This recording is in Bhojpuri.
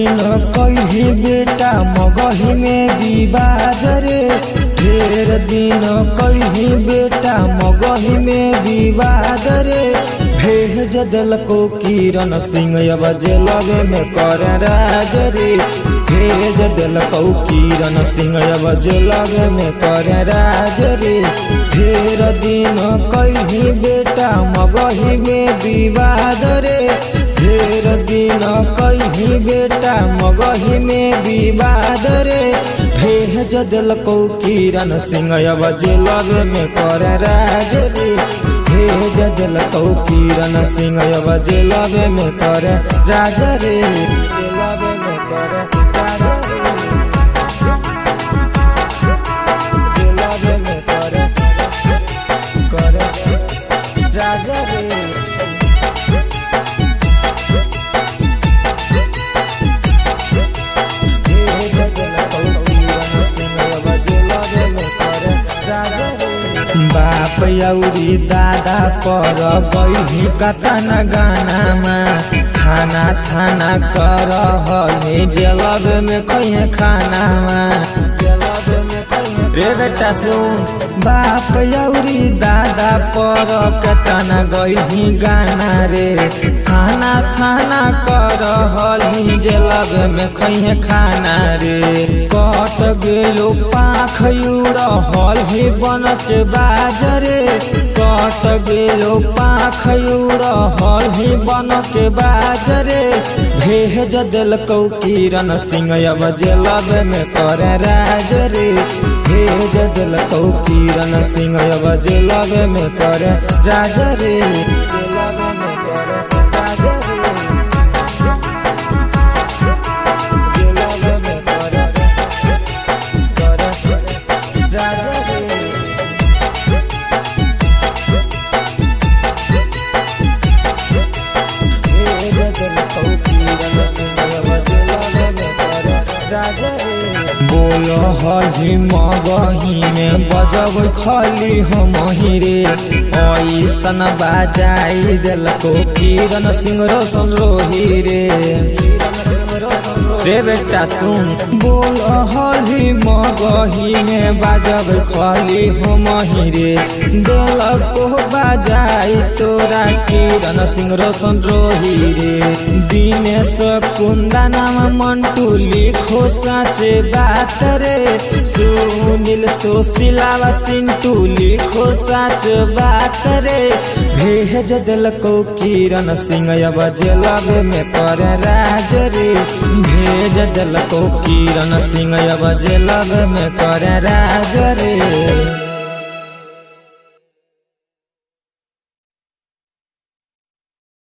दिन कही बेटा मगही में विवाद रे, ढेर दिन कही बेटा मगही में विवाद रे। भेज दिलको किरण सिंह अब जेलवे में कर राज रे, भेज दिलको किरण सिंह अब जेलवे में कर राज रे। ढेर दिन कही बेटा मगही में विवाद रे, ढेर दिन कही बेटा मगही में विवाद रे। भेज दिलको किरण सिंह अब जेलवे में कर राज रे, भेज दिलको किरण सिंह अब जेलवे में कर राज रे, जेलवे में कर राज रे, जेलवे में कर राज रे। बाप औरी दादा पर गई कतन गाना खाना थाना कर हले जेलवे में कहीं खाना जेलवे में कहीं रे बेटा सुन। बाप औरी दादा पर कतन गई गाना रे, खाना थाना कर हली जेलवे में कहीं खाना रे। कट गेलो पाख हल ही बनत बाजरे, कट गेलो पाख हल ही बनत बाजरे। भेज दिलको किरण सिंह अब जेलवे में कर राज रे, भेज दिलको किरण सिंह अब जेलवे में कर राज रे, जेलवे में कर राज रे, जेलवे में कर राज रे। बोल हली मगही में बजब खली हम रे, ऐसन बाजाई दिलको किरण सिंह रोशन रोही रे, रे बेटा सुन। बोल हली मगही में बजब खली हम रे, दिलको बाजाई तोरा किरण सिंह रोशन रोही रे। दिनेश कुंदना मंटू लिखो सच बात रे, सुनील सुशीला सिंटू लिखो सच बात रे। भेज दिलको किरण सिंह अब जेलवे में कर राज रे, भेज दिलको किरण सिंह अब जेलवे में कर राज रे।